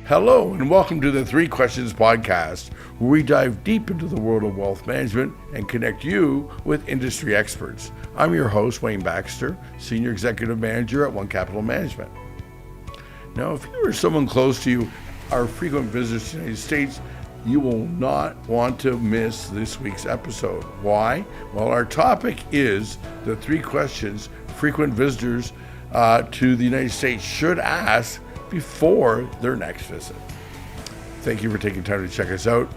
Hello, and welcome to the Three Questions Podcast, where we dive deep into the world of wealth management and connect you with industry experts. I'm your host, Wayne Baxter, Senior Executive Manager at One Capital Management. Now, if you or someone close to you are frequent visitors to the United States, you will not want to miss this week's episode. Why? Well, our topic is the three questions frequent visitors to the United States should ask before their next visit. Thank you for taking time to check us out.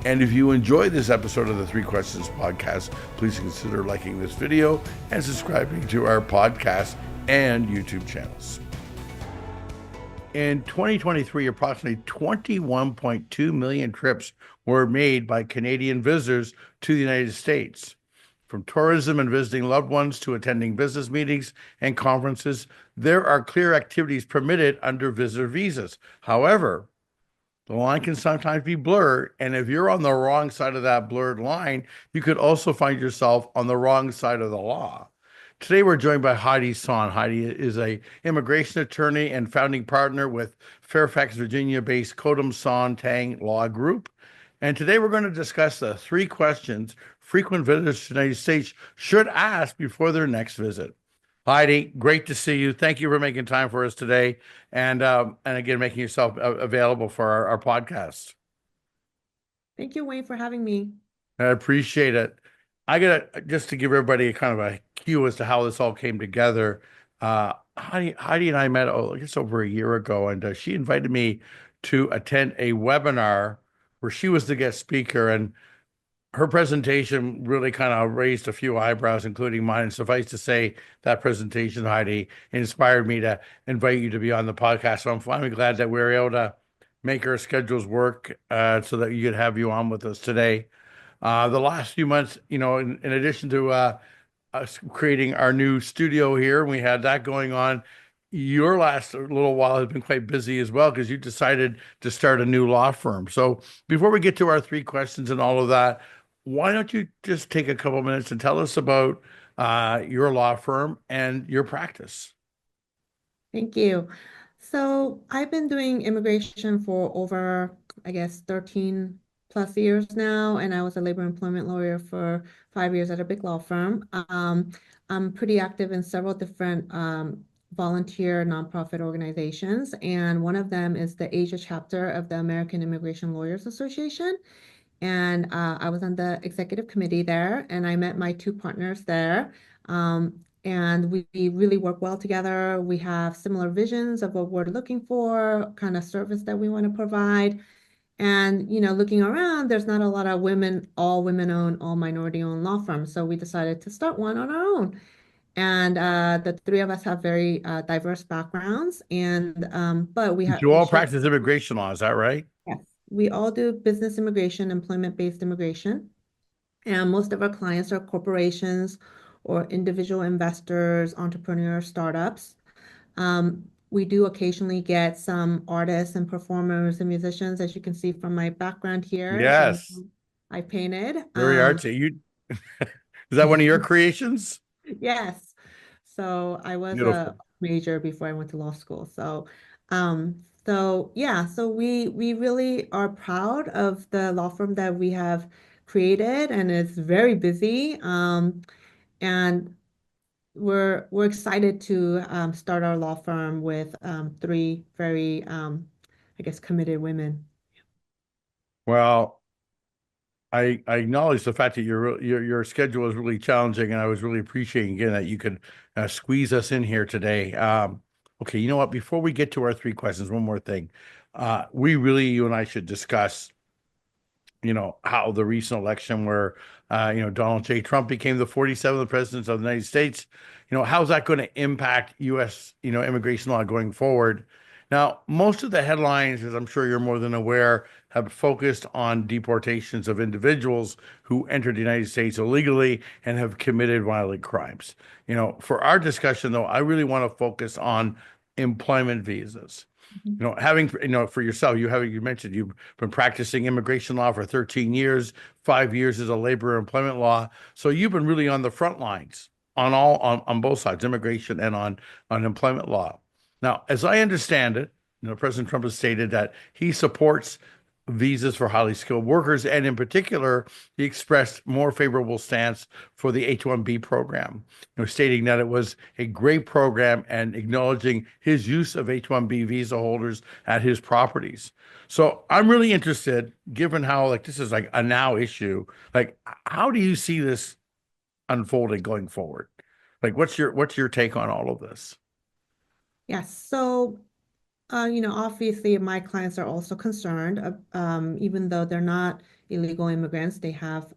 And if you enjoyed this episode of the Three Questions Podcast, please consider liking this video and subscribing to our podcast and YouTube channels. In 2023, approximately 21.2 million trips were made by Canadian visitors to the United States. From tourism and visiting loved ones to attending business meetings and conferences, there are clear activities permitted under visitor visas. However, the line can sometimes be blurred, and if you're on the wrong side of that blurred line, you could also find yourself on the wrong side of the law. Today, we're joined by Heidi Son. Heidi is an immigration attorney and founding partner with Fairfax, Virginia-based Kodem Tang Law Group. And today, we're going to discuss the three questions frequent visitors to the United States should ask before their next visit. Heidi, great to see you. Thank you for making time for us today, and again, making yourself available for our podcast. Thank you, Wayne, for having me. I appreciate it. I got just to give everybody kind of a cue as to how this all came together. Heidi and I met, I guess, over a year ago, and she invited me to attend a webinar where she was the guest speaker, and her presentation really kind of raised a few eyebrows, including mine. And suffice to say, that presentation, Heidi, inspired me to invite you to be on the podcast. So I'm finally glad that we were able to make our schedules work so that you could have you on with us today. The last few months, in addition to us creating our new studio here, we had that going on. Your last little while has been quite busy as well because you decided to start a new law firm. So before we get to our three questions and all of that, why don't you just take a couple minutes and tell us about your law firm and your practice? Thank you. So I've been doing immigration for over, 13 plus years now, and I was a labor employment lawyer for 5 years at a big law firm. I'm pretty active in several different volunteer nonprofit organizations, and one of them is the Asia chapter of the American Immigration Lawyers Association. And I was on the executive committee there, and I met my two partners there. And we really work well together. We have similar visions of what we're looking for, kind of service that we want to provide. And, looking around, there's not a lot of all women-owned, all minority-owned law firms. So we decided to start one on our own. And the three of us have very diverse backgrounds, but we have. You all practice immigration law, is that right? Yes, we all do business immigration, employment-based immigration. And most of our clients are corporations or individual investors, entrepreneurs, startups. We do occasionally get some artists and performers and musicians, as you can see from my background here. Yes. I painted. Very artsy. Is that one of your creations? Yes. So I was Beautiful. a major before I went to law school. So we really are proud of the law firm that we have created, and it's very busy. And we're excited to start our law firm with three very, committed women. Well, I acknowledge the fact that your schedule is really challenging, and I was really appreciating again that you could squeeze us in here today. Okay, you know what? Before we get to our three questions, one more thing. You and I should discuss, how the recent election where, Donald J. Trump became the 47th president of the United States, how's that going to impact U.S., immigration law going forward? Now, most of the headlines, as I'm sure you're more than aware, have focused on deportations of individuals who entered the United States illegally and have committed violent crimes. For our discussion, though, I really want to focus on employment visas. Having, for yourself, you mentioned you've been practicing immigration law for 13 years, 5 years as a labor employment law. So you've been really on the front lines on both sides, immigration and on employment law. Now, as I understand it, President Trump has stated that he supports visas for highly skilled workers, and in particular, he expressed more favorable stance for the H-1B program, stating that it was a great program and acknowledging his use of H-1B visa holders at his properties. So I'm really interested, given how like this is like a now issue, like how do you see this unfolding going forward? Like what's your take on all of this? Yes. So, obviously my clients are also concerned, even though they're not illegal immigrants, they have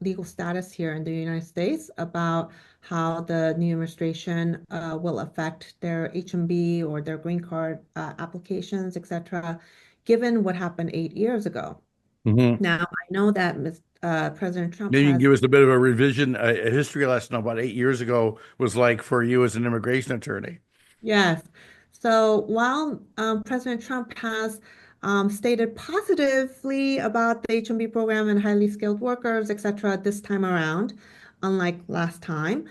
legal status here in the United States about how the new administration will affect their H-1B or their green card applications, etc., given what happened 8 years ago. Hmm. Now, I know that President Trump Maybe you can has. give us a bit of a revision, a history lesson of what 8 years ago was like for you as an immigration attorney. Yes. So while President Trump has stated positively about the H-1B program and highly skilled workers, et cetera, this time around, unlike last time,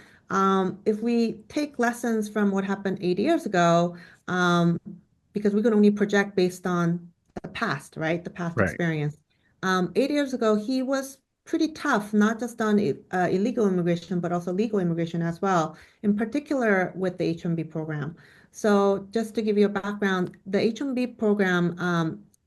if we take lessons from what happened 8 years ago, um, because we can only project based on the past, right? The past Right. experience. 8 years ago, he was pretty tough, not just on illegal immigration, but also legal immigration as well, in particular with the H-1B program. So just to give you a background, the H-1B program,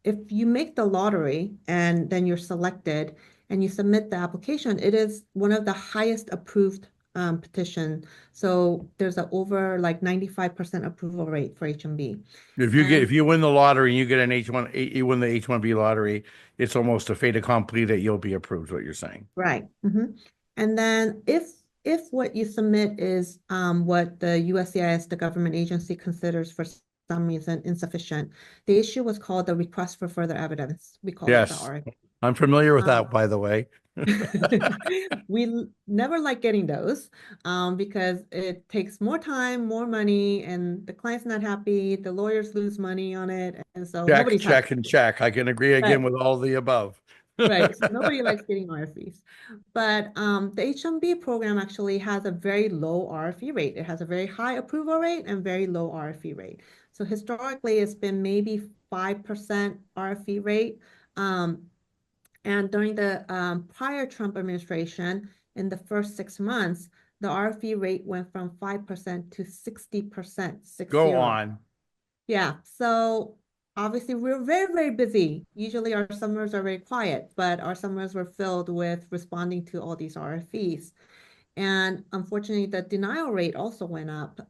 if you make the lottery and then you're selected and you submit the application, it is one of the highest approved petition. So there's a over like 95% approval rate for H-1B. If And you win the lottery and you get an H1, you win the H1B lottery, it's almost a fait accompli that you'll be approved, what you're saying. right. And then if what you submit is what the USCIS, the government agency, considers for some reason insufficient, the issue was called the request for further evidence. We call it the Yes. RFE. I'm familiar with Um, that, by the way. never like getting those because it takes more time, more money, and the client's not happy, the lawyers lose money on it, and so Check, nobody's happy. check, and check. I can agree Right. again with all the above. Right. So nobody likes getting RFEs. But the H-1B program actually has a very low RFE rate. It has a very high approval rate and very low RFE rate. So historically, it's been maybe 5% RFE rate. Um, and during the prior Trump administration, in the first 6 months, the RFE rate went from 5% to 60%, six Go zero. on. Yeah, so obviously we're very, very busy. Usually our summers are very quiet, but our summers were filled with responding to all these RFEs. And unfortunately, the denial rate also went up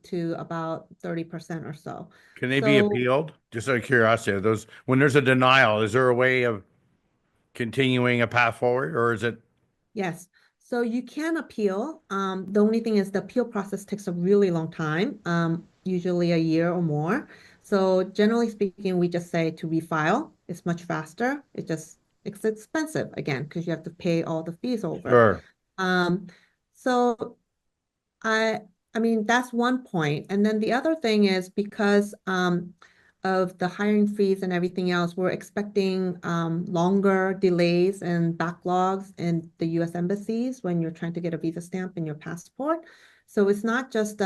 to about 30% or so. Can they be So appealed? Just out of curiosity, those when there's a denial, is there a way of continuing a path forward, or is it yes, so you can appeal. The only thing is the appeal process takes a really long time, usually a year or more. So generally speaking, we just say to refile. It's much faster. It's expensive again because you have to pay all the fees over. sure? Um, so I I mean that's one point. And then the other thing is because of the hiring freeze and everything else, we're expecting longer delays and backlogs in the US embassies when you're trying to get a visa stamp in your passport. So it's not just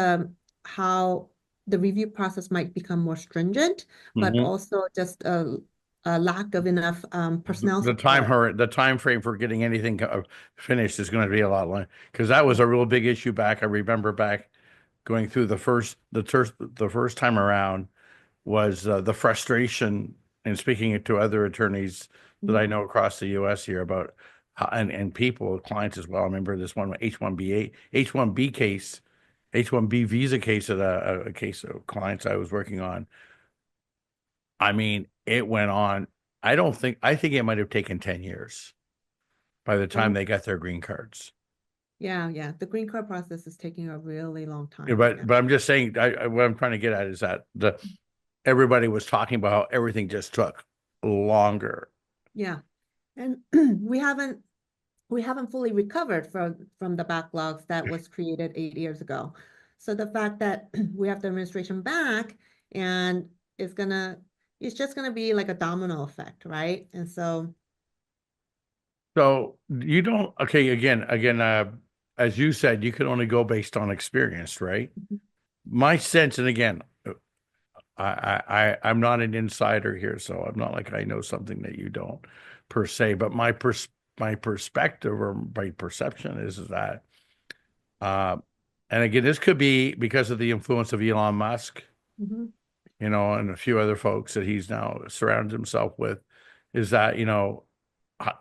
how the review process might become more stringent, but Hmm. also just a lack of enough personnel support. The time frame for getting anything finished is going to be a lot longer because that was a real big issue back. I remember back going through the first time around was the frustration and speaking to other attorneys that I Mhm. know across the U.S. here about and people, clients as well. I remember this one H1B case, H1B visa case of a case of clients I was working on. I mean, it went on. I think it might have taken 10 years by the time Oh, they got their green cards. yeah, yeah. The green card process is taking a really long Yeah, time right now. but I'm just saying, what I'm trying to get at is that the everybody was talking about how everything just took longer. Yeah. And we haven't fully recovered from the backlogs that was created 8 years ago. So the fact that we have the administration back and it's gonna it's just gonna be like a domino effect, right? And so So you don't, okay, again, as you said, you can only go based on experience, right? My sense, and again, I'm not an insider here, so I'm not like I know something that you don't per se. But my perspective or my perception is that, uh, and again, this could be because of the influence of Elon Musk, Mhm. and a few other folks that he's now surrounded himself with, is that, uh,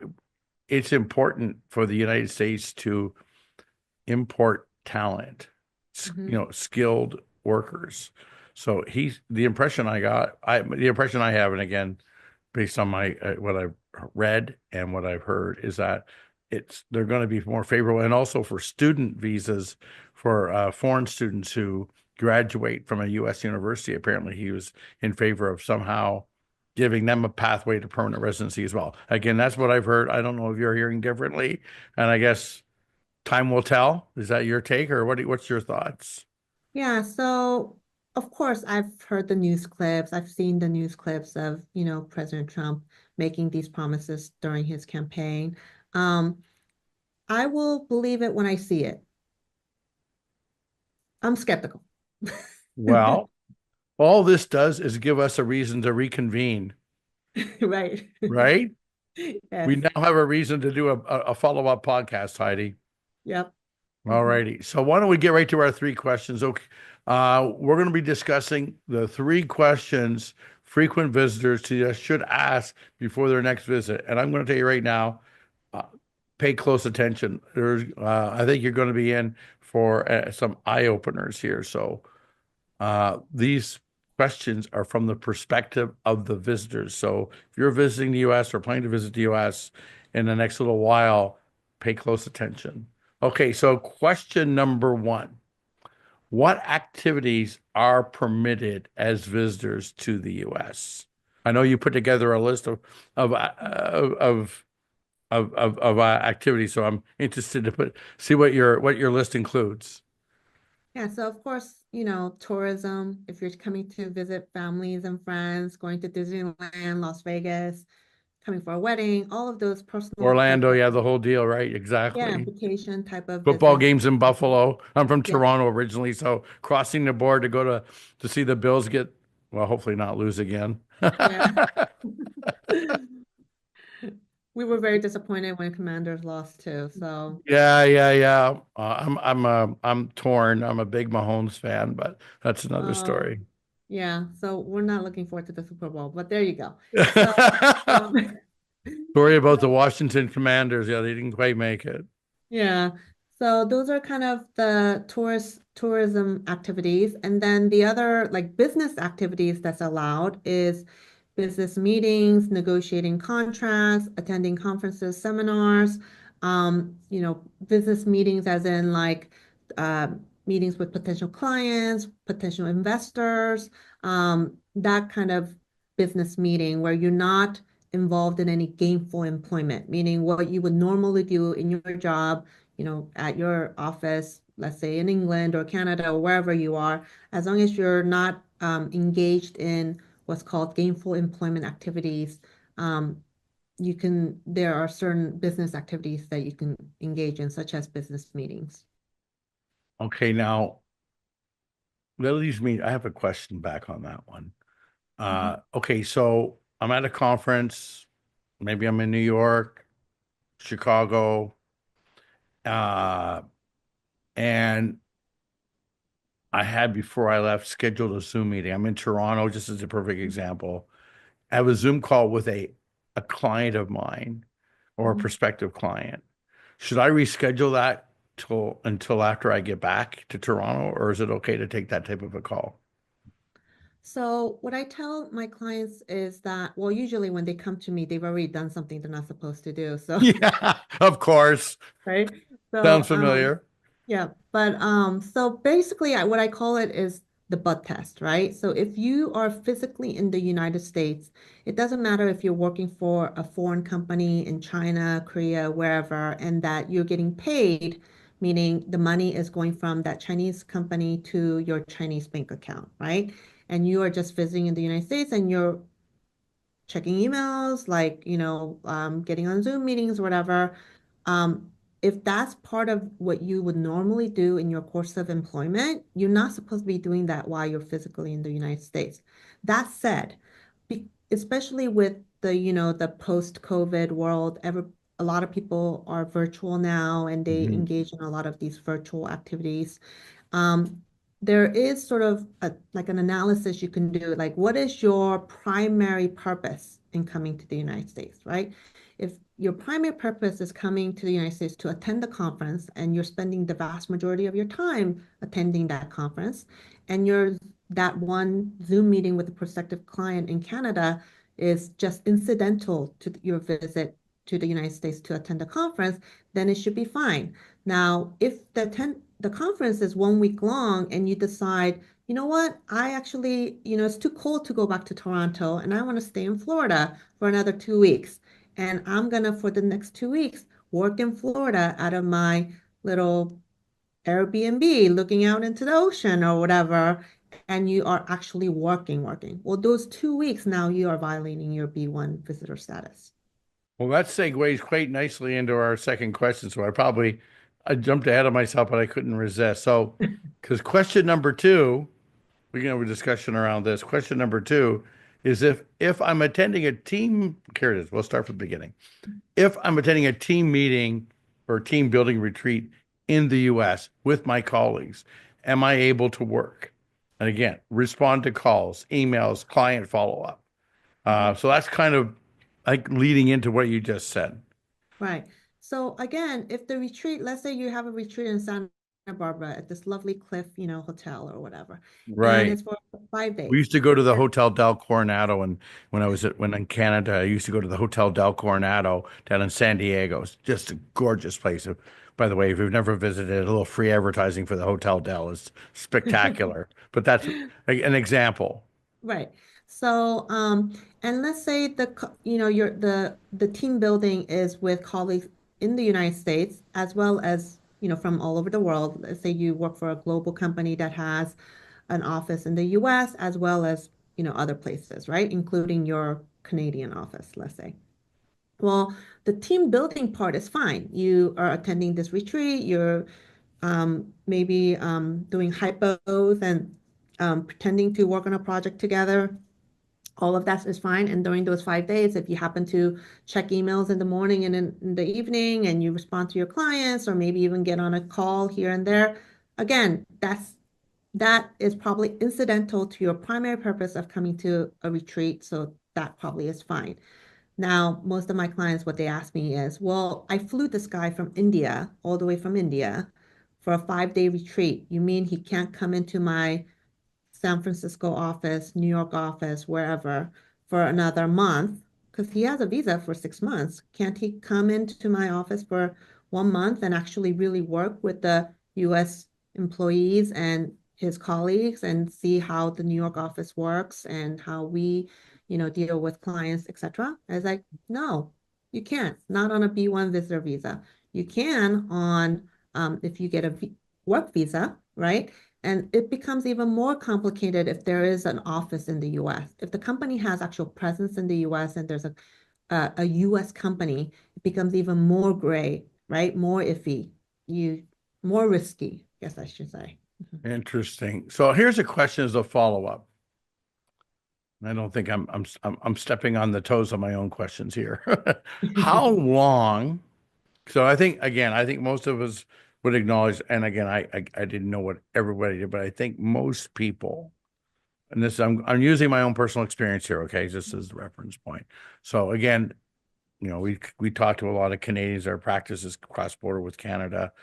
it's important for the United States to import talent, Mhm. skilled workers. So the impression I have, and again, based on my what I've read and what I've heard, is that they're going to be more favorable, and also for student visas for foreign students who graduate from a U.S. university. Apparently, he was in favor of somehow giving them a pathway to permanent residency as well. Again, that's what I've heard. I don't know if you're hearing differently, and I guess time will tell. Is that your take, or what's your thoughts? Yeah, so of course I've heard the news clips. I've seen the news clips of, President Trump making these promises during his campaign. Um, I will believe it when I see it. I'm skeptical. Well, all this does is give us a reason to reconvene, Right. right? We Yes. now have a reason to do a follow-up podcast, Heidi. Yep. All Mhm. righty. So why don't we get right to our three questions? Okay. We're going to be discussing the three questions frequent visitors to us should ask before their next visit. And I'm going to tell you right now, uh, pay close attention. I think you're going to be in for some eye openers here. So these questions are from the perspective of the visitors. So if you're visiting the U.S. or planning to visit the U.S. in the next little while, pay close attention. Okay, so question number one. What activities are permitted as visitors to the U.S.? I know you put together a list of activities, so I'm interested to see what your list includes. Yeah, so of course, tourism, if you're coming to visit families and friends, going to Disneyland, Las Vegas, coming for a wedding, all of those personal type Orlando, of, yeah, the whole deal, right? yeah, Exactly. vacation type of Football visits. games in Buffalo. I'm from Yeah, Toronto originally, so crossing the board to go to see the Bills get, well, hopefully not lose again. yeah. We were very disappointed when Commanders lost too. So, Yeah, yeah, yeah. I'm torn. I'm a big Mahomes fan, but that's another uh, story. yeah, so we're not looking forward to the Super Bowl, but there you go. So, um, Story about the Washington Commanders. Yeah, they didn't quite make it. yeah. So those are kind of the tourism activities. And then the other like business activities that's allowed is business meetings, negotiating contracts, attending conferences, seminars, business meetings as in like uh, meetings with potential clients, potential investors, that kind of business meeting where you're not involved in any gainful employment, meaning what you would normally do in your job, at your office, let's say in England or Canada or wherever you are, as long as you're not engaged in what's called gainful employment activities, um, there are certain business activities that you can engage in, such as business meetings. Okay, now that leaves me. I have a question back on that one. Mhm. Okay, so I'm at a conference. Maybe I'm in New York, Chicago, uh, and I had before I left scheduled a Zoom meeting. I'm in Toronto, just as a perfect example. I have a Zoom call with a client of mine or a Mhm. prospective client. Should I reschedule that till until after I get back to Toronto, or is it okay to take that type of a call? So what I tell my clients is that, well, usually when they come to me, they've already done something they're not supposed to do. So, Yeah, of course. right? Sounds So, familiar. yeah, but so basically, what I call it is the butt test, right? So if you are physically in the United States, it doesn't matter if you're working for a foreign company in China, Korea, wherever, and that you're getting paid, meaning the money is going from that Chinese company to your Chinese bank account, right? And you are just visiting in the United States and you're checking emails, like, getting on Zoom meetings or whatever. Um, if that's part of what you would normally do in your course of employment, you're not supposed to be doing that while you're physically in the United States. That said, especially with the post-COVID world, a lot of people are virtual now and they Mhm. engage in a lot of these virtual activities. Um, there is sort of like an analysis you can do, like what is your primary purpose in coming to the United States, right? If your primary purpose is coming to the United States to attend the conference and you're spending the vast majority of your time attending that conference, and that one Zoom meeting with a prospective client in Canada is just incidental to your visit to the United States to attend a conference, then it should be fine. Now, if the conference is 1 week long and you decide, you know what, I actually, it's too cold to go back to Toronto and I want to stay in Florida for another 2 weeks. And I'm gonna, for the next 2 weeks, work in Florida out of my little Airbnb, looking out into the ocean or whatever, and you are actually working. Well, those 2 weeks now you are violating your B1 visitor status. Well, that segues quite nicely into our second question. So I jumped ahead of myself, but I couldn't resist. So, because question number two, we can have a discussion around this. Question number two is if I'm attending a team, here it is. We'll start from the beginning. If I'm attending a team meeting or team building retreat in the US with my colleagues, am I able to work? And again, respond to calls, emails, client follow up. Mhm. So that's kind of like leading into what you just said. Right. So again, if the retreat, let's say you have a retreat in Santa Barbara at this lovely cliff, hotel or whatever, and Right. it's for 5 days. We used to go to the And Hotel Del Coronado, and when in Canada, I used to go to the Hotel Del Coronado down in San Diego. It's just a gorgeous place. By the way, if you've never visited, a little free advertising for the Hotel Del is spectacular. But that's an example. Right. So, and let's say the team building is with colleagues in the United States as well as, from all over the world. Let's say you work for a global company that has an office in the US as well as, other places, right? Including your Canadian office, let's say. Well, the team building part is fine. You are attending this retreat, you're maybe doing hypos and pretending to work on a project together. All of that is fine. And during those 5 days, if you happen to check emails in the morning and in the evening and you respond to your clients or maybe even get on a call here and there, again, that is probably incidental to your primary purpose of coming to a retreat. So that probably is fine. Now, most of my clients, what they ask me is, well, I flew this guy from India, all the way from India, for a 5 day retreat. You mean he can't come into my San Francisco office, New York office, wherever, for another month? Because he has a visa for 6 months. Can't he come into my office for 1 month and actually really work with the US employees and his colleagues and see how the New York office works and how we, deal with clients, etc.? I was like, no, you can't. Not on a B1 visitor visa. You can on if you get a work visa, right? And it becomes even more complicated if there is an office in the US. If the company has actual presence in the US and there's a US company, it becomes even more gray, right? More iffy, you more risky, I guess I should say. Interesting. So here's a question as a follow-up. I don't think I'm stepping on the toes of my own questions here. How long? So I think most of us would acknowledge, and again, I didn't know what everybody did, but I think most people, and this I'm using my own personal experience here, okay, just as the reference point. So again, we talked to a lot of Canadians. Our practices cross border with Canada,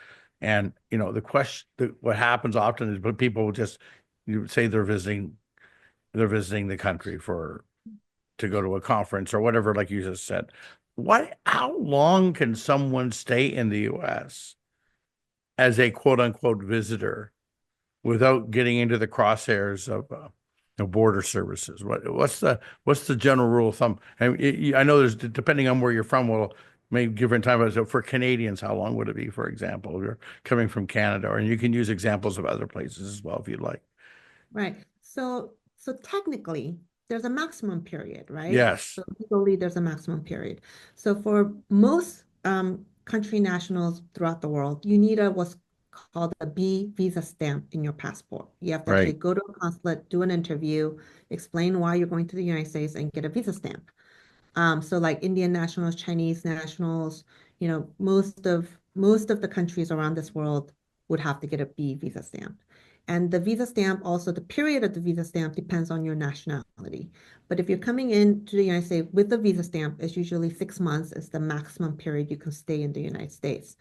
and what happens often is, but people will just say they're visiting the country to go to a conference or whatever, like you just said. How long can someone stay in the US as a quote unquote visitor without getting into the crosshairs of border services? What's the general rule of thumb? And I know there's, depending on where you're from, will may different time. So for Canadians, how long would it be, for example, if you're coming from Canada? Or and you can use examples of other places as well if you'd like. Right. So technically, there's a maximum period, right? Yes. So legally, there's a maximum period. So for most country nationals throughout the world, you need a what's called a B visa stamp in your passport. You have to actually Right. go to a consulate, do an interview, explain why you're going to the United States, and get a visa stamp. So like Indian nationals, Chinese nationals, most of the countries around this world would have to get a B visa stamp. And the visa stamp also, the period of the visa stamp depends on your nationality. But if you're coming into the United States with a visa stamp, it's usually 6 months is the maximum period you can stay in the United States.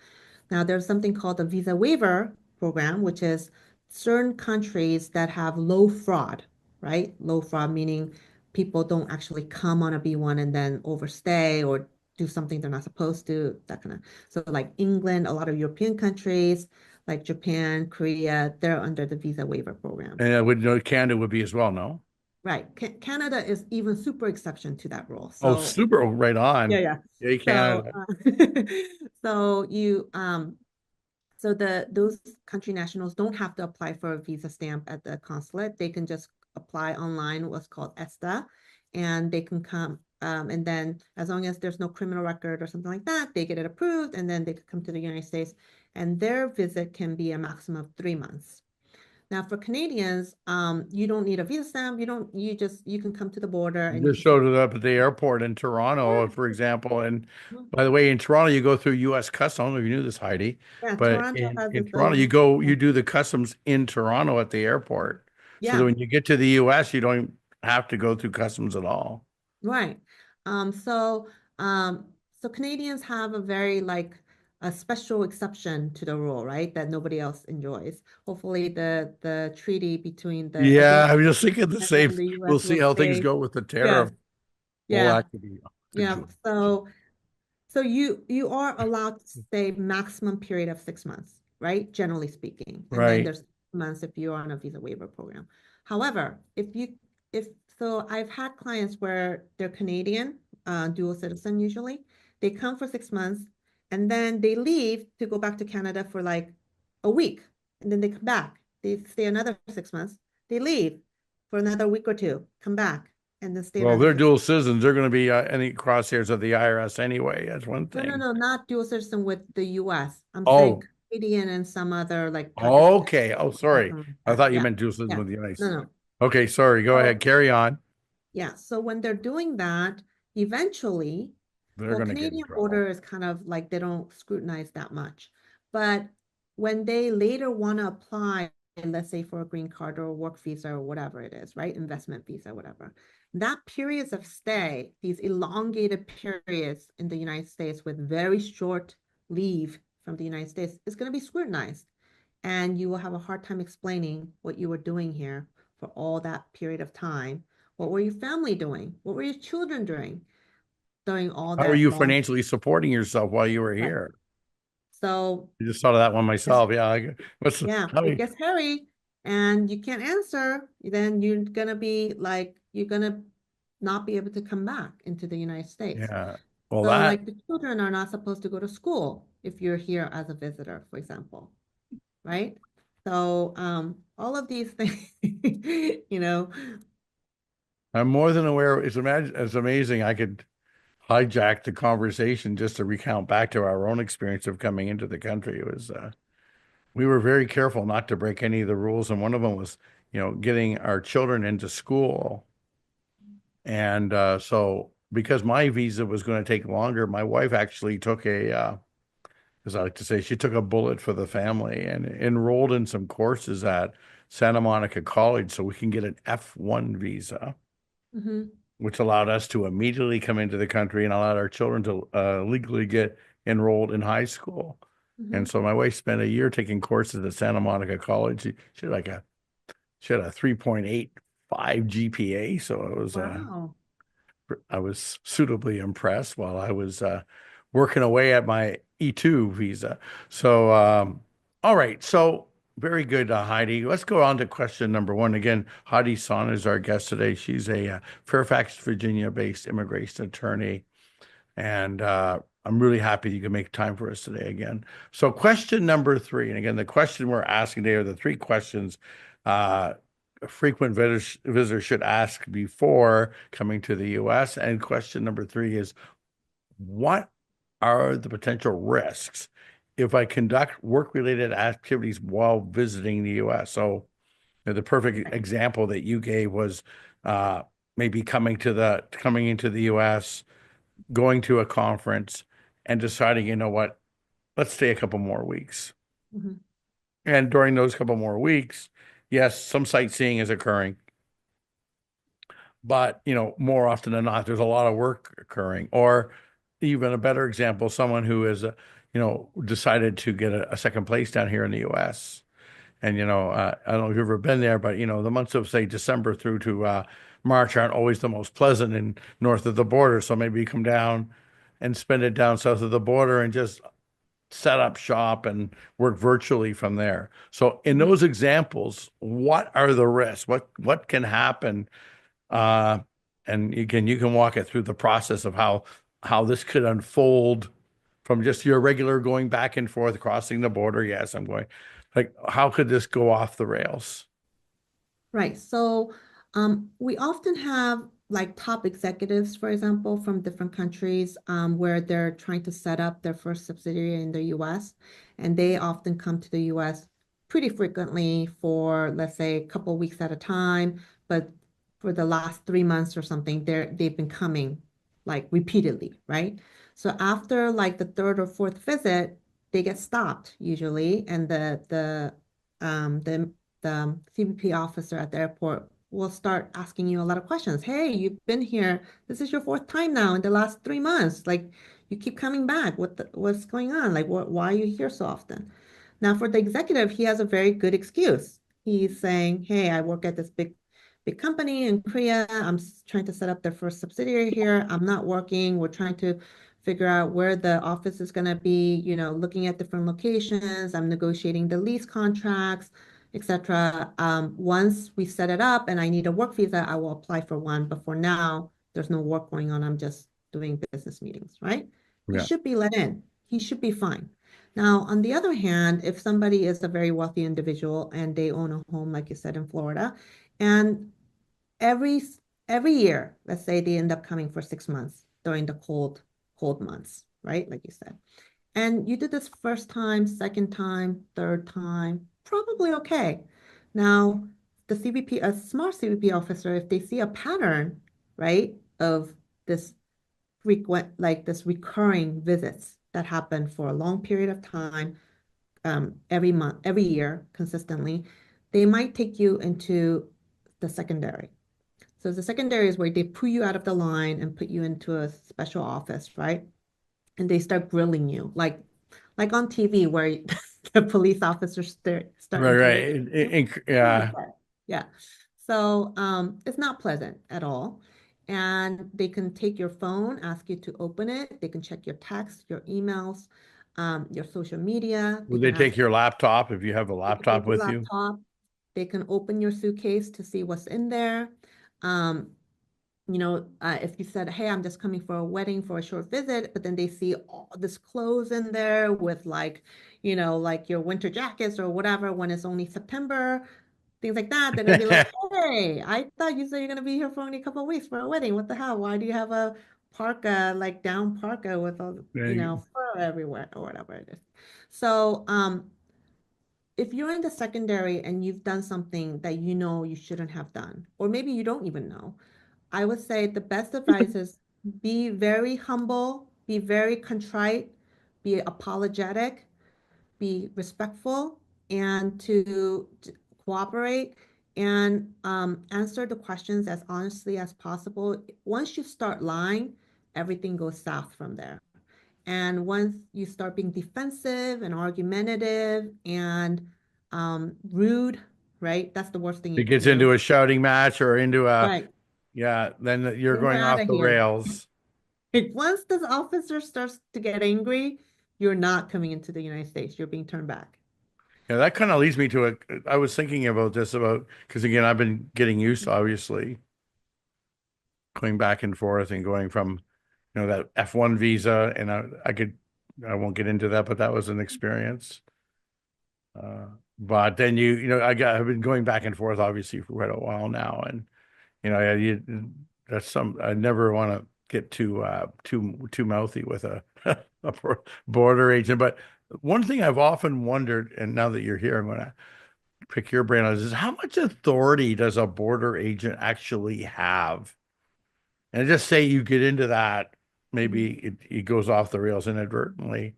Now, there's something called the visa waiver program, which is certain countries that have low fraud, right? Low fraud meaning people don't actually come on a B1 and then overstay or do something they're not supposed to, that kind of. So like England, a lot of European countries, like Japan, Korea, they're under the visa waiver program. And I would know Canada would be as well, no? Right. Canada is even super exception to that rule. Oh, So super. Oh, right yeah, on. yeah. Yay, So Canada. so you so those country nationals don't have to apply for a visa stamp at the consulate. They can just apply online, what's called ESTA, and they can come. And then as long as there's no criminal record or something like that, they get it approved, and then they could come to the United States. And their visit can be a maximum of 3 months. Now for Canadians, you don't need a visa stamp. You can come to the border You and you just can see. showed it up at the airport in Toronto, for Yeah, example. And by the way, in Toronto, you go through U.S. Customs. I don't know if you knew this, Heidi, yeah, but Toronto has in its Toronto, own. you do the customs in Toronto at the airport. So that Yeah. when you get to the U.S., you don't have to go through customs at all. Right. Um, so um, so Canadians have a very like a special exception to the rule, right? That nobody else enjoys. Hopefully the treaty between the Yeah, agreement I was just thinking the Canada same. and the We'll US see will how things stay. go with the Yeah, tariff. Well, yeah, that could be a yeah. So you are allowed to stay maximum period of 6 months, right? Generally speaking. And then right. there's months if you're on a visa waiver program. However, if so I've had clients where they're Canadian, dual citizen usually. They come for 6 months and then they leave to go back to Canada for like a week. And then they come back. They stay another 6 months. They leave for another week or two, come back, and then stay Well, another they're six. dual citizens. They're going to be any crosshairs of the IRS anyway. That's one No, no, thing. no, not dual citizen with the US. I'm saying Oh, Canadian and some other like Pakistan okay. Oh, or sorry. something like I that. thought you Yeah. meant dual citizens Yeah. with the United No, States. no. Okay, sorry. Go ahead. So Carry on. yeah, so when they're doing that, eventually, They're well, going to get in Canadian trouble. border is kind of like they don't scrutinize that much. But when they later want to apply, let's say for a green card or a work visa or whatever it is, right? Investment visa, whatever. That periods of stay, these elongated periods in the United States with very short leave from the United States is going to be scrutinized. And you will have a hard time explaining what you were doing here for all that period of time. What were your family doing? What were your children doing during all How are that you long? financially supporting yourself while you were Right. here? So, I just thought of that one it's, myself. Yeah. What's yeah, how it many? gets hairy and you can't answer, then you're gonna be like, you're gonna not be able to come back into the United States. Yeah. Well, So, that like the children are not supposed to go to school if you're here as a visitor, for example, right? So, all of these things, you know, I'm more than aware. It's amazing. I could hijack the conversation just to recount back to our own experience of coming into the country. It was we were very careful not to break any of the rules, and one of them was, getting our children into school. And so, because my visa was going to take longer, my wife actually took as I like to say, she took a bullet for the family and enrolled in some courses at Santa Monica College so we can get an F1 visa, mhm, which allowed us to immediately come into the country and allowed our children to legally get enrolled in high school. And mhm. so my wife spent a year taking courses at Santa Monica College. She had a 3.85 GPA, so Wow. I was suitably impressed while I was working away at my E2 visa. So, all right. So, very good, Heidi. Let's go on to question number one. Again, Heidi Son is our guest today. She's a Fairfax, Virginia-based immigration attorney, and I'm really happy you can make time for us today again. So, question number three, and again, the question we're asking today are the three questions uh, frequent visitors should ask before coming to the U.S. And question number three is, what are the potential risks if I conduct work-related activities while visiting the U.S.? So, the perfect example that you gave was uh, maybe coming into the U.S., going to a conference, and deciding, you know what, let's stay a couple more weeks. Mhm. And during those couple more weeks, yes, some sightseeing is occurring, but more often than not, there's a lot of work occurring. Or even a better example, someone who is, decided to get a second place down here in the U.S. And I don't know if you've ever been there, but the months of say December through to March aren't always the most pleasant in north of the border. So maybe you come down and spend it down south of the border and just set up shop and work virtually from there. So in Mhm. those examples, what are the risks? What can happen? Uh, and you can walk it through the process of how this could unfold from just your regular going back and forth, crossing the border. Yes, I'm going. Like, how could this go off the rails? Right. So we often have like top executives, for example, from different countries where they're trying to set up their first subsidiary in the US. And they often come to the US pretty frequently for, let's say, a couple of weeks at a time. But for the last 3 months or something, they've been coming like repeatedly, right? So after like the third or fourth visit, they get stopped usually, and the CBP officer at the airport will start asking you a lot of questions. Hey, you've been here. This is your fourth time now in the last 3 months. Like, you keep coming back. What's going on? Like, why are you here so often? Now, for the executive, he has a very good excuse. He's saying, hey, I work at this big company in Korea. I'm trying to set up their first subsidiary here. I'm not working. We're trying to figure out where the office is going to be, looking at different locations. I'm negotiating the lease contracts, etc. Once we set it up and I need a work visa, I will apply for one. But for now, there's no work going on. I'm just doing business meetings, right? He Yeah. should be let in. He should be fine. Now, on the other hand, if somebody is a very wealthy individual and they own a home, like you said, in Florida, and every every year, let's say they end up coming for 6 months during the cold months, right? Like you said. And you did this first time, second time, third time, probably okay. Now, the CBP, a smart CBP officer, if they see a pattern, right, of this frequent, like this recurring visits that happen for a long period of time, every month, every year, consistently, they might take you into the secondary. So the secondary is where they pull you out of the line and put you into a special office, right? And they start grilling you, like on TV where the police officers start Right, right. interrogating you. Like Yeah. that. Yeah. So it's not pleasant at all. And they can take your phone, ask you to open it. They can check your texts, your emails, your social media. They Would they can take ask, your laptop if you have a they can laptop take your with you? laptop. They can open your suitcase to see what's in there. Um, if you said, hey, I'm just coming for a wedding for a short visit, but then they see all this clothes in there with like your winter jackets or whatever when it's only September, things like that, they're gonna be like, hey, I thought you said you're gonna be here for only a couple of weeks for a wedding. What the hell? Why do you have a parka, like down parka with all, fur everywhere or whatever it is? So, if you're in the secondary and you've done something that you know you shouldn't have done, or maybe you don't even know, I would say the best advice is be very humble, be very contrite, be apologetic, be respectful, and to cooperate and answer the questions as honestly as possible. Once you start lying, everything goes south from there. And once you start being defensive and argumentative and rude, right? That's the worst thing you It can gets do. into a shouting match or into a, Right. yeah, then you're Then you're going out off of the here. rails. Like, once this officer starts to get angry, you're not coming into the United States. You're being turned back. Yeah, that kind of leads me to I was thinking about this because again, I've been getting used to obviously going back and forth and going from, that F1 visa. And I won't get into that, but that was an experience. Uh, but then I've been going back and forth obviously for quite a while now. And, yeah, that's I never want to get too mouthy with a, a border agent. But one thing I've often wondered, and now that you're here, I'm going to pick your brain on this, is how much authority does a border agent actually have? And just say you get into that, maybe Mhm. it goes off the rails inadvertently.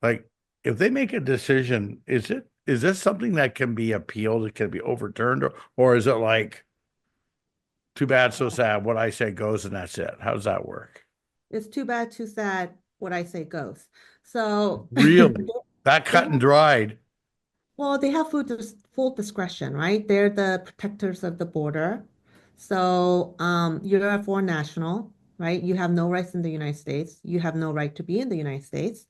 Like if they make a decision, is this something that can be appealed? It can be overturned, or is it like too bad, so sad? What I say goes, and that's it. How does that work? It's too bad, too sad, what I say goes. So Really? That they cut and have, dried. well, they have full discretion, right? They're the protectors of the border. So you're a foreign national, right? You have no rights in the United States. You have no right to be in the United States.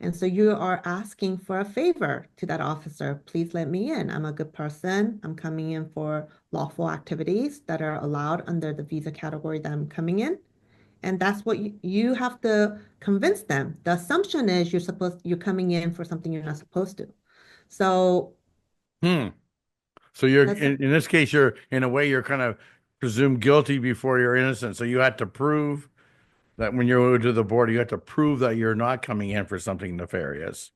And so you are asking for a favor to that officer. Please let me in. I'm a good person. I'm coming in for lawful activities that are allowed under the visa category that I'm coming in. And that's what you have to convince them. The assumption is you're coming in for something you're not supposed to. So Hmm. So you're that's in this case, you're in a way you're kind of presumed guilty before you're innocent. So you had to prove that when you go to the border, you have to prove that you're not coming in for something nefarious.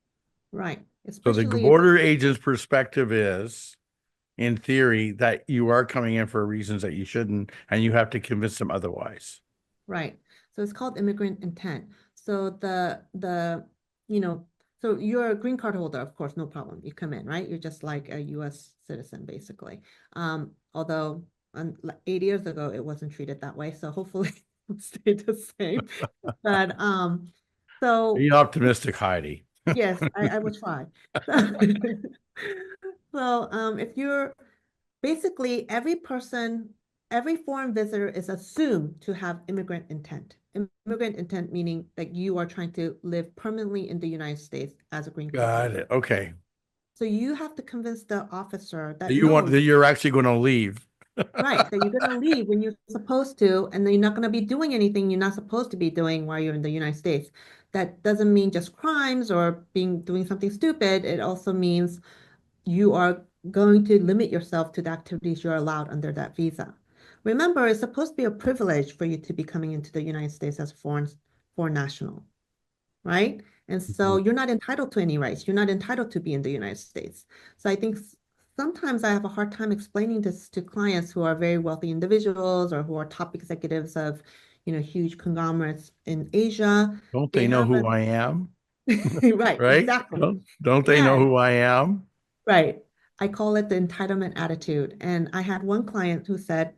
right. So the Especially if, border agent's perspective is, in theory, that you are coming in for reasons that you shouldn't, and you have to convince them otherwise. right. So it's called immigrant intent. So you know, so you're a green card holder, of course, no problem. You come in, right? You're just like a US citizen, basically. Although 8 years ago, it wasn't treated that way. So hopefully it'll stay the same. But so Be optimistic, Heidi. yes, I will try. So, if you're basically every foreign visitor is assumed to have immigrant intent. Immigrant intent meaning that you are trying to live permanently in the United States as a green card Got holder. it. Okay. So you have to convince the officer That that you want no, that you're actually going to leave. right, that you're going to leave when you're supposed to, and then you're not going to be doing anything you're not supposed to be doing while you're in the United States. That doesn't mean just crimes or doing something stupid. It also means you are going to limit yourself to the activities you're allowed under that visa. Remember, it's supposed to be a privilege for you to be coming into the United States as a foreign national, right? And so Mhm. you're not entitled to any rights. You're not entitled to be in the United States. So I think sometimes I have a hard time explaining this to clients who are very wealthy individuals or who are top executives of, huge conglomerates in Asia. Don't They they know have who a I am? right, Right? exactly. Don't they know Yeah, who I am? right. I call it the entitlement attitude. And I had one client who said,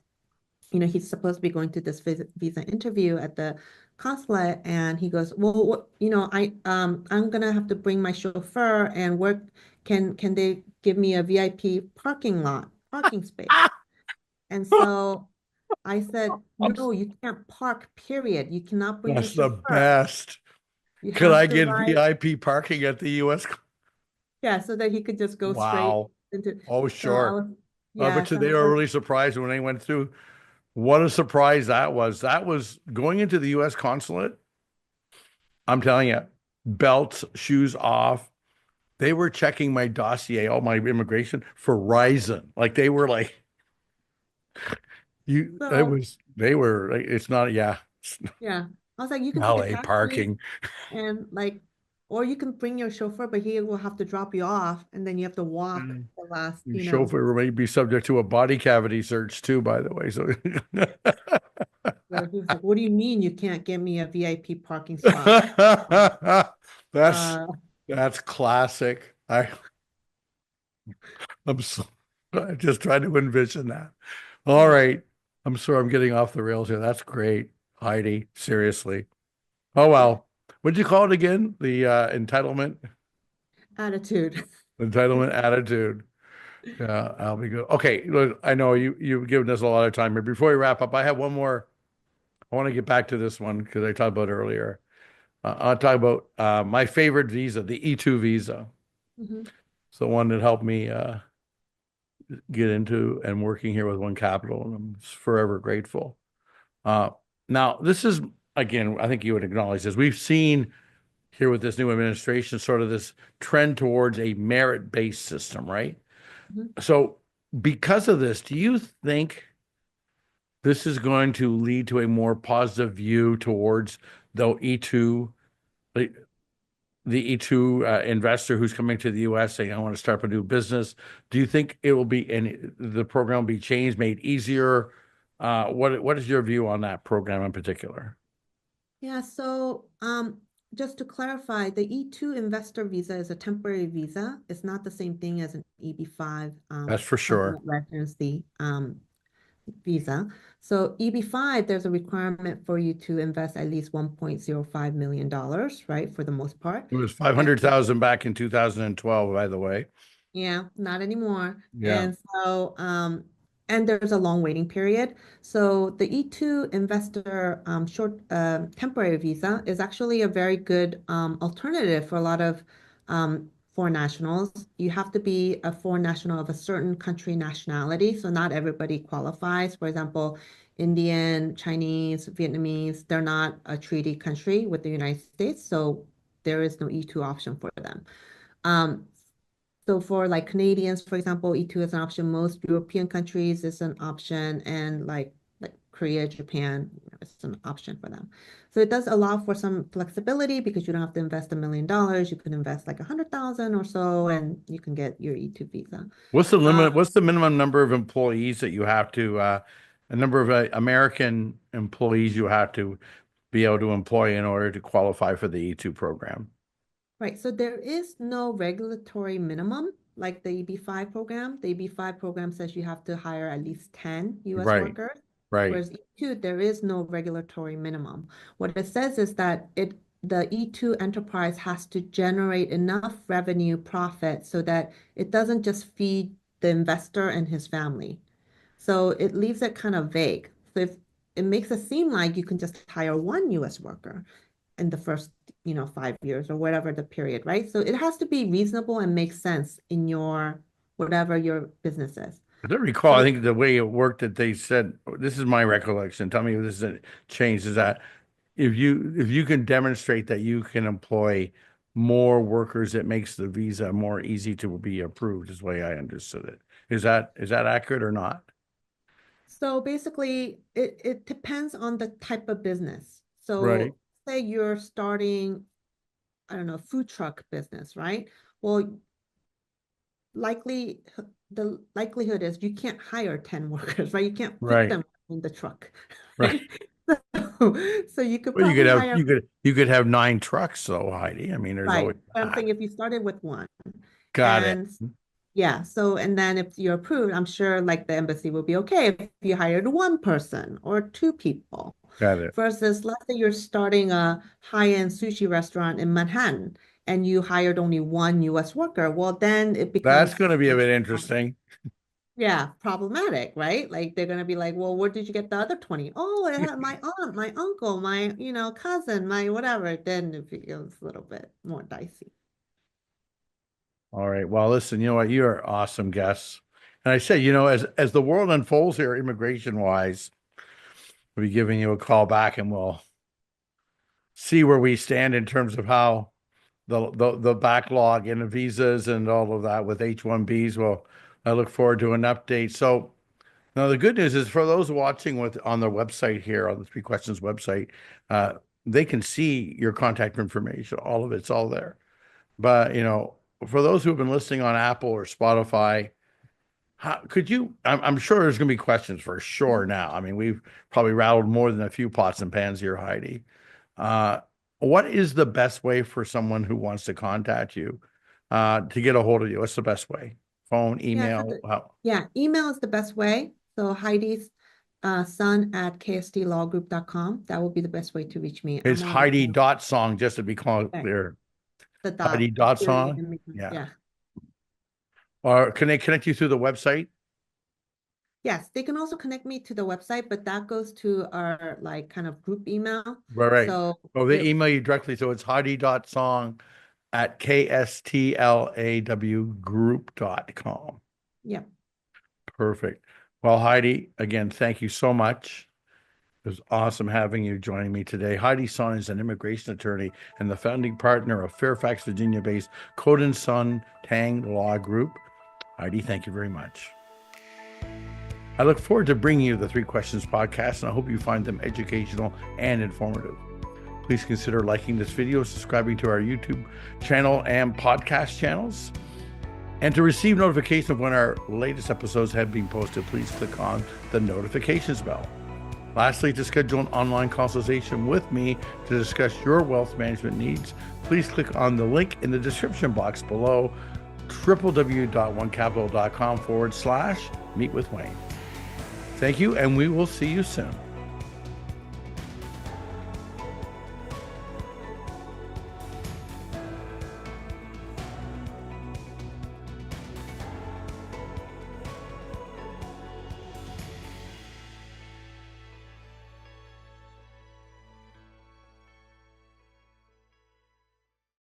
he's supposed to be going to this visa interview at the consulate, and he goes, "Well, I'm gonna have to bring my chauffeur and work. Can they give me a VIP parking space?" And so I said, I'm "No, you can't park, period. You cannot bring your That's the chauffeur. best. You Could have I to get ride." VIP parking at the US? Yeah, so that he could just go straight Wow. into. Oh, So I sure. was, I yeah, bet you so I they was were like, really surprised when they went through. What a surprise that was. That was going into the US consulate. I'm telling you, belts, shoes off. They were checking my dossier, all my immigration for Ryzen. Like they were like, so they were like, it's not, yeah, it's yeah. I was like, you can take a LA taxi parking. and or you can bring your chauffeur, but he will have to drop you off, and then you have to walk Mm. the last, Your chauffeur may be subject to a body cavity search too, by the way. So So he was like, "What do you mean you can't get me a VIP parking spot?" that's Uh, that's classic. I'm so, I just tried to envision that. All yeah, right. I'm sorry I'm getting off the rails here. That's great, Heidi. Seriously. Oh yeah, well. What'd you call it again? The attitude. entitlement attitude. Yeah, I'll be good. Okay, look, I know you've given us a lot of time here. Before we wrap up, I have one more. I want to get back to this one because I talked about it earlier. I'll talk about my favorite visa, the E2 visa. Mhm. It's the one that helped me get into and working here with One Capital, and I'm forever grateful. Uh, Now, this is, again, I think you would acknowledge this. We've seen here with this new administration sort of this trend towards a merit-based system, right? Mhm. So, because of this, do you think this is going to lead to a more positive view towards the E2, the, the E2 investor who's coming to the US saying, I want to start up a new business. Do you think it will be, and the program will be changed, made easier? What is your view on that program in particular? Yeah, so just to clarify, the E2 investor visa is a temporary visa. It's not the same thing as an EB5 That's for sure. permanent residency visa. So EB5, there's a requirement for you to invest at least $1.05 million, right, for the most part. It was And 500,000 back in 2012, by the way. yeah, not anymore. Yeah. And so, and there's a long waiting period. So the E2 investor short temporary visa is actually a very good alternative for a lot of foreign nationals. You have to be a foreign national of a certain country nationality. So not everybody qualifies. For example, Indian, Chinese, Vietnamese, they're not a treaty country with the United States. So there is no E2 option for them. Um, so for like Canadians, for example, E2 is an option. Most European countries is an option, and like Korea, Japan, it's an option for them. So it does allow for some flexibility because you don't have to invest $1 million. You can invest like 100,000 or so, and you can get your E2 visa. What's the Uh, limit? What's the minimum number of employees that you have to, a number of American employees you have to be able to employ in order to qualify for the E2 program? Right, so there is no regulatory minimum like the EB5 program. The EB5 program says you have to hire at least 10 US Right, workers, right. whereas E2, there is no regulatory minimum. What it says is that the E2 enterprise has to generate enough revenue profit so that it doesn't just feed the investor and his family. So it leaves it kind of vague. So if it makes it seem like you can just hire one US worker in the first, 5 years or whatever the period, right? So it has to be reasonable and make sense in your whatever your business is. As I recall, I So think the way it worked that they said, this is my recollection, tell me if this is changed, is that if you can demonstrate that you can employ more workers, it makes the visa more easy to be approved, is the way I understood it. Is that accurate or not? so basically it depends on the type of business. Right, So say you're starting, I don't know, food truck business, right? Well, likely the likelihood is you can't hire 10 workers, right? You can't fit right, them in the truck, right. right? So you could Well, you could probably have hire, you could have 9 trucks though, Heidi. I mean, there's right. always But I'm that. saying if you started with one, Got it. and yeah, so and then if you're approved, I'm sure like the embassy will be okay if you hired one person or two people. Got it. Versus, let's say you're starting a high-end sushi restaurant in Manhattan and you hired only one US worker. Well, then it That's becomes going to be a bit interesting. yeah, problematic, right? Like they're gonna be like, well, where did you get the other 20? Oh, it had my aunt, my uncle, my, cousin, my whatever. Then it becomes a little bit more dicey. All right. Well, listen, you know what? You're awesome guests. And I say, as the world unfolds here, immigration wise, we'll be giving you a call back and we'll see where we stand in terms of how the backlog and the visas and all of that with H-1Bs. Well, I look forward to an update. So now the good news is for those watching with on the website here, on the Three Questions website, uh, they can see your contact information. All of it's all there. But for those who have been listening on Apple or Spotify, could you? I'm sure there's going to be questions for sure now. I mean, we've probably rattled more than a few pots and pans here, Heidi. Uh, what is the best way for someone who wants to contact you to get a hold of you? What's the best way? Phone, Yeah, email? How? yeah, email is the best way. So Heidi's son at kstlawgroup.com. That would be the best way to reach me. It's I'm on Heidi dot song, just to be okay, clear. the Heidi dot, the dot period, song. Yeah. yeah. Or can they connect you through the website? Yes, they can also connect me to the website, but that goes to our like kind of group email. Right, right. So Oh, they email you directly. So it's Heidi dot song at kstlawgroup.com. yeah. Perfect. Well, Heidi, again, thank you so much. It was awesome having you joining me today. Heidi Son is an immigration attorney and the founding partner of Fairfax, Virginia-based Kodem Son Tang Law Group. Heidi, thank you very much. I look forward to bringing you the 3 Questions podcast, and I hope you find them educational and informative. Please consider liking this video, subscribing to our YouTube channel and podcast channels. And to receive notification of when our latest episodes have been posted, please click on the notifications bell. Lastly, to schedule an online consultation with me to discuss your wealth management needs, please click on the link in the description box below, www.onecapital.com/meet with Wayne. Thank you, and we will see you soon.